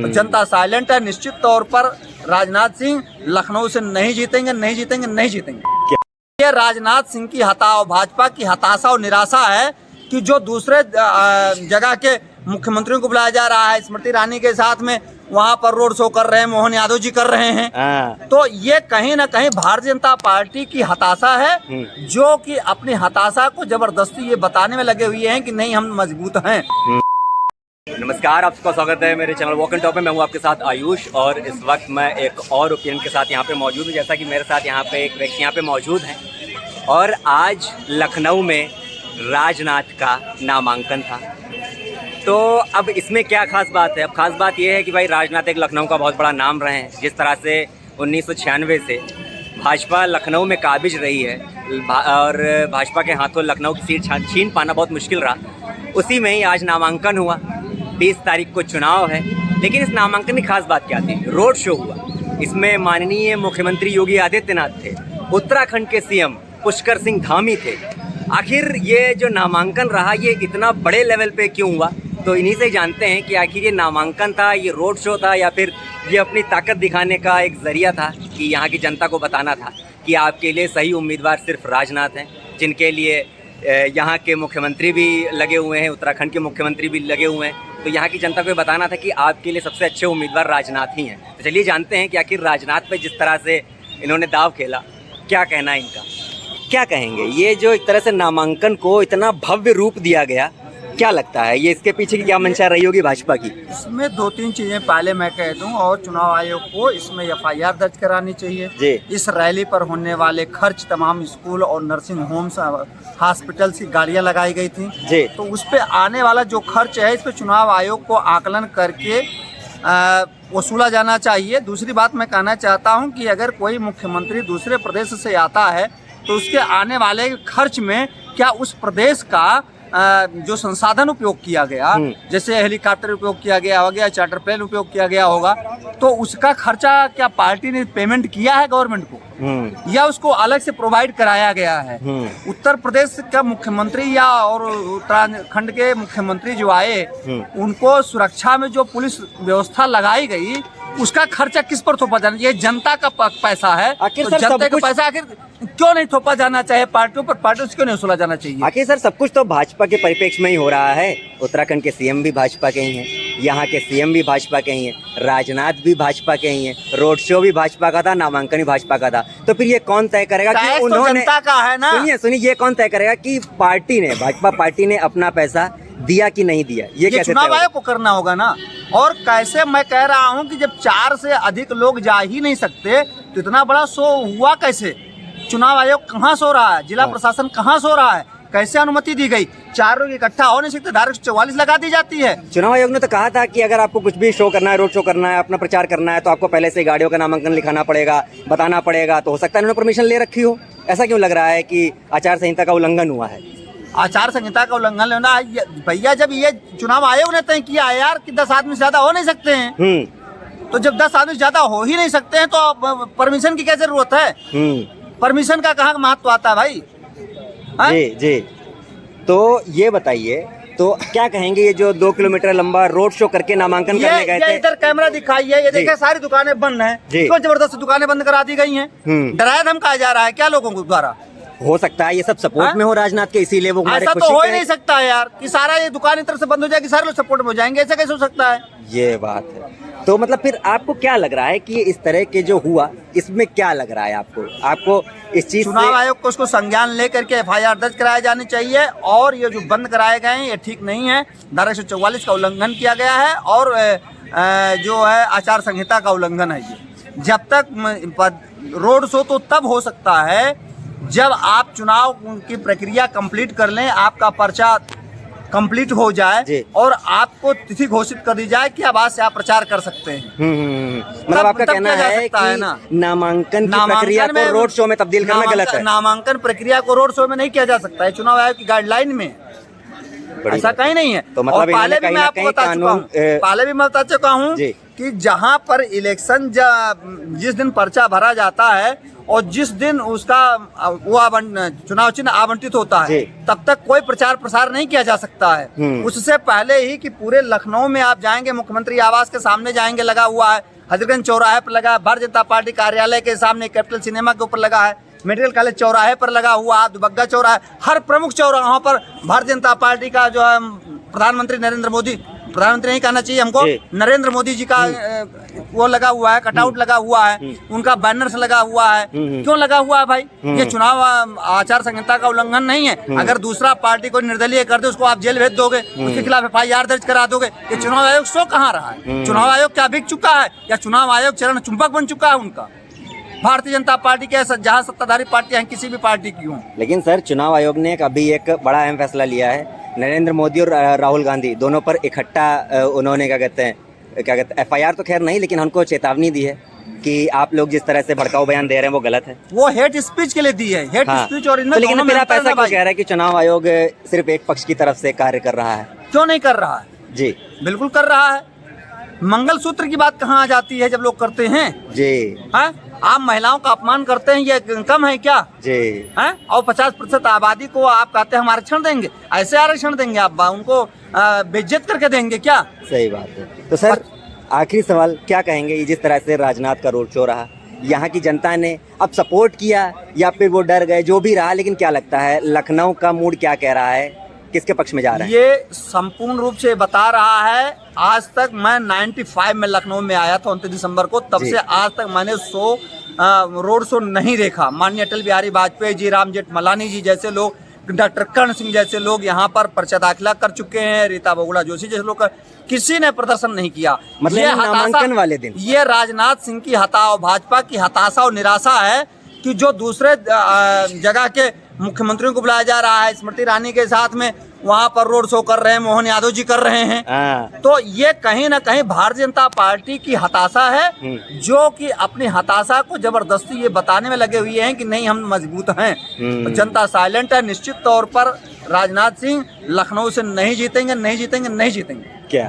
जनता silent है। निश्चित तौर पर राजनाथ सिंह लखनऊ से नहीं जीतेंगे, नहीं जीतेंगे, नहीं जीतेंगे। ये राजनाथ सिंह की भाजपा की हताशा और निराशा है कि जो दूसरे जगह के मुख्यमंत्रियों को बुलाया जा रहा है, स्मृति ईरानी के साथ में वहां पर रोड शो कर रहे हैं, मोहन यादव जी कर रहे हैं, तो ये कहीं ना कहीं भारतीय जनता पार्टी की हताशा है, जो कि अपनी हताशा को जबरदस्ती ये बताने में लगे हुए हैं कि नहीं हम मजबूत हैं। नमस्कार, आपका स्वागत है मेरे चैनल वॉक एंड टॉक में। मैं हूं आपके साथ आयुष और इस वक्त मैं एक और ओपिनियन के साथ यहाँ पे मौजूद हूँ। जैसा कि मेरे साथ यहाँ पे एक व्यक्ति यहाँ पे मौजूद हैं और आज लखनऊ में राजनाथ का नामांकन था। तो अब इसमें क्या खास बात है? अब खास बात यह है कि भाई राजनाथ एक लखनऊ का बहुत बड़ा नाम रहे हैं। जिस तरह से 1996 से भाजपा लखनऊ में काबिज रही है और भाजपा के हाथों लखनऊ की सीट छीन पाना बहुत मुश्किल रहा, उसी में ही आज नामांकन हुआ। 20 तारीख को चुनाव है, लेकिन इस नामांकन की खास बात क्या थी? रोड शो हुआ। इसमें माननीय मुख्यमंत्री योगी आदित्यनाथ थे, उत्तराखंड के सीएम पुष्कर सिंह धामी थे। आखिर ये जो नामांकन रहा ये इतना बड़े लेवल पे क्यों हुआ? तो इन्हीं से जानते हैं कि आखिर ये नामांकन था, ये रोड शो था, या फिर ये अपनी ताकत दिखाने का एक जरिया था कि यहाँ की जनता को बताना था कि आपके लिए सही उम्मीदवार सिर्फ राजनाथ हैं, जिनके लिए यहाँ के मुख्यमंत्री भी लगे हुए हैं, उत्तराखंड के मुख्यमंत्री भी लगे हुए हैं। तो यहाँ की जनता को बताना था कि आपके लिए सबसे अच्छे उम्मीदवार राजनाथ ही हैं। तो चलिए जानते हैं कि आखिर राजनाथ पे जिस तरह से इन्होंने दाव खेला, क्या कहना है इनका, क्या कहेंगे? ये जो एक तरह से नामांकन को इतना भव्य रूप दिया गया, क्या लगता है ये इसके पीछे की क्या मंशा रही होगी भाजपा की? इसमें 2-3 चीजें पहले मैं कह दूं, और चुनाव आयोग को इसमें FIR दर्ज करानी चाहिए जी। इस रैली पर होने वाले खर्च तमाम स्कूल और नर्सिंग होम्स, हॉस्पिटल की गाड़ियां लगाई गई थी जी, तो उस पे आने वाला जो खर्च है इस पे चुनाव आयोग को आकलन करके वसूला जाना चाहिए। दूसरी बात मैं कहना चाहता हूँ कि अगर कोई मुख्यमंत्री दूसरे प्रदेश से आता है तो उसके आने वाले खर्च में क्या उस प्रदेश का जो संसाधन उपयोग किया गया, जैसे हेलीकॉप्टर उपयोग किया गया होगा, चार्टर प्लेन उपयोग किया गया होगा, तो उसका खर्चा क्या पार्टी ने पेमेंट किया है गवर्नमेंट को, या उसको अलग से प्रोवाइड कराया गया है? उत्तर प्रदेश का मुख्यमंत्री या और उत्तराखंड के मुख्यमंत्री जो आए, उनको सुरक्षा में जो पुलिस व्यवस्था लगाई गई, उसका खर्चा किस पर थोपा जाना? ये जनता का पैसा है, आखिर तो जनता का पैसा आखिर क्यों नहीं थोपा जाना चाहिए पार्टियों पर? पार्टियों से क्यों नहीं वसूला जाना चाहिए? आखिर सर सब कुछ तो भाजपा के परिप्रेक्ष्य में ही हो रहा है। उत्तराखंड के सीएम भी भाजपा के ही हैं, यहाँ के सीएम भी भाजपा के ही हैं, राजनाथ भी भाजपा के ही हैं, रोड शो भी भाजपा का था, नामांकन भी भाजपा का था। तो फिर ये कौन तय करेगा कि उन्होंने, जनता का है ना? सुनिए, ये कौन तय करेगा कि पार्टी ने, भाजपा पार्टी ने अपना पैसा दिया कि नहीं दिया? ये कैसे चुनाव आयोग को करना होगा ना। और कैसे मैं कह रहा हूँ कि जब 4 से अधिक लोग जा ही नहीं सकते तो इतना बड़ा शो हुआ कैसे? चुनाव आयोग कहाँ सो रहा है? जिला प्रशासन कहाँ सो रहा है? कैसे अनुमति दी गई? 4 लोग इकट्ठा हो नहीं सकते, डायरेक्ट 44 लगा दी जाती है। चुनाव आयोग ने तो कहा था कि अगर आपको कुछ भी शो करना है, रोड शो करना है, अपना प्रचार करना है, तो आपको पहले से गाड़ियों का नामांकन लिखाना पड़ेगा, बताना पड़ेगा। तो हो सकता है उन्होंने परमिशन ले रखी हो। ऐसा क्यों लग रहा है कि आचार संहिता का उल्लंघन हुआ है? आचार संहिता का उल्लंघन लेना भैया, जब ये चुनाव आयोग ने तय किया है यार कि 10 आदमी से ज्यादा हो नहीं सकते हैं, तो जब 10 आदमी से ज्यादा हो ही नहीं सकते हैं तो परमिशन की क्या जरूरत है? परमिशन का कहाँ महत्व आता है भाई? जी जी। तो ये बताइए, तो क्या कहेंगे ये जो 2 किलोमीटर लंबा रोड शो करके नामांकन करने गए थे? इधर कैमरा दिखाइए, ये देखिए सारी दुकानें बंद हैं, क्यों जबरदस्ती दुकानें बंद करा दी गई हैं? डराया धमकाया जा रहा है क्या लोगों को द्वारा? हो सकता है ये सब सपोर्ट में हो राजनाथ के, इसीलिए वो ऐसा तो हो ही नहीं सकता है यार कि सारा ये दुकान इस तरफ से बंद हो जाएगी, सारे लोग सपोर्ट में हो जाएंगे, ऐसा कैसे हो सकता है? ये बात है। तो मतलब फिर आपको क्या लग रहा है कि इस तरह के जो हुआ, इसमें क्या लग रहा है आपको इस चीज? चुनाव आयोग को उसको संज्ञान लेकर के FIR दर्ज कराया जानी चाहिए, और ये जो बंद कराए गए हैं ये ठीक नहीं है। धारा 144 का उल्लंघन किया गया है, और जो है आचार संहिता का उल्लंघन है ये। जब तक रोड शो तो तब हो सकता है जब आप चुनाव की प्रक्रिया कंप्लीट कर लें, आपका पर्चा कंप्लीट हो जाए और आपको तिथि घोषित कर दी जाए कि अब आज से आप प्रचार कर सकते हैं। मतलब आपका कहना है कि नामांकन की प्रक्रिया को रोड शो में तब्दील करना गलत है? नामांकन प्रक्रिया को रोड शो में नहीं किया जा सकता है, चुनाव आयोग की गाइडलाइन में ऐसा कहीं नहीं है। तो मतलब पहले भी मैं आपको बता चुका हूँ कि जहाँ पर इलेक्शन जिस दिन पर्चा भरा जाता है और जिस दिन उसका वो चुनाव चिन्ह आवंटित होता है तब तक कोई प्रचार प्रसार नहीं किया जा सकता है। उससे पहले ही कि पूरे लखनऊ में आप जाएंगे, मुख्यमंत्री आवास के सामने जाएंगे, लगा हुआ है, हजरतगंज चौराहे पर लगा है, भारतीय जनता पार्टी कार्यालय के सामने, कैपिटल सिनेमा के ऊपर लगा है, मेडिकल कॉलेज चौराहे पर लगा हुआ है, दुबग्गा चौराहे, हर प्रमुख चौराहों पर भारतीय जनता पार्टी का जो है प्रधानमंत्री नरेंद्र मोदी, प्रधानमंत्री नहीं कहना चाहिए हमको, नरेंद्र मोदी जी का वो लगा हुआ है, कटआउट लगा हुआ है, उनका बैनर्स लगा हुआ है। क्यों लगा हुआ है भाई? ये चुनाव आचार संहिता का उल्लंघन नहीं है। अगर दूसरा पार्टी को निर्दलीय कर दे, उसको आप जेल भेज दोगे, उसके खिलाफ FIR दर्ज करा दोगे। ये चुनाव आयोग सो कहाँ रहा है? चुनाव आयोग क्या बिक चुका है या चुनाव आयोग चरण चुंबक बन चुका है उनका? भारतीय जनता पार्टी के जहाँ सत्ताधारी पार्टियां हैं, किसी भी पार्टी की हों। लेकिन सर, चुनाव आयोग ने अभी एक बड़ा अहम फैसला लिया है। नरेंद्र मोदी और राहुल गांधी दोनों पर इकट्ठा उन्होंने क्या कहते हैं FIR तो खैर नहीं, लेकिन हमको चेतावनी दी है कि आप लोग जिस तरह से भड़काऊ बयान दे रहे हैं वो गलत है। वो हेट स्पीच के लिए दी है, हेट स्पीच। और इनमें तो लेकिन मेरा पैसा क्यों कह रहा है कि चुनाव आयोग सिर्फ एक पक्ष की तरफ से कार्य कर रहा है? क्यों नहीं कर रहा है? जी बिल्कुल कर रहा है। मंगलसूत्र की बात कहाँ आ जाती है जब लोग करते हैं? जी हाँ, आप महिलाओं का अपमान करते हैं, ये कम है क्या? जी हैं? और 50% आबादी को आप कहते हैं हम आरक्षण देंगे। ऐसे आरक्षण देंगे आप उनको बेइज्जत करके देंगे क्या? सही बात है। तो सर, आखिरी सवाल, क्या कहेंगे जिस तरह से राजनाथ का रोड शो रहा, यहाँ की जनता ने अब सपोर्ट किया या फिर वो डर गए, जो भी रहा, लेकिन क्या लगता है लखनऊ का मूड क्या कह रहा है, किसके पक्ष में जा रहा है? ये संपूर्ण रूप से बता रहा है। आज तक मैं 95 में लखनऊ में आया था 29 दिसंबर को, तब से आज तक मैंने रोड शो नहीं देखा। माननीय अटल बिहारी वाजपेयी जी, राम जेठमलानी जी जैसे लोग, डॉक्टर कर्ण सिंह जैसे लोग यहाँ पर पर्चा दाखिला कर चुके हैं, रीता बहुगुणा जोशी जैसे लोग, किसी ने प्रदर्शन नहीं किया। मतलब ये नामांकन वाले दिन ये राजनाथ सिंह की हताशा, भाजपा की हताशा और निराशा है कि जो दूसरे जगह के मुख्यमंत्रियों को बुलाया जा रहा है, स्मृति ईरानी के साथ में वहाँ पर रोड शो कर रहे हैं, मोहन यादव जी कर रहे हैं। तो ये कहीं ना कहीं भारतीय जनता पार्टी की हताशा है, जो कि अपनी हताशा को जबरदस्ती ये बताने में लगे हुए हैं कि नहीं हम मजबूत हैं। तो जनता साइलेंट है। निश्चित तौर पर राजनाथ सिंह लखनऊ से नहीं जीतेंगे, नहीं जीतेंगे, नहीं जीतेंगे। क्या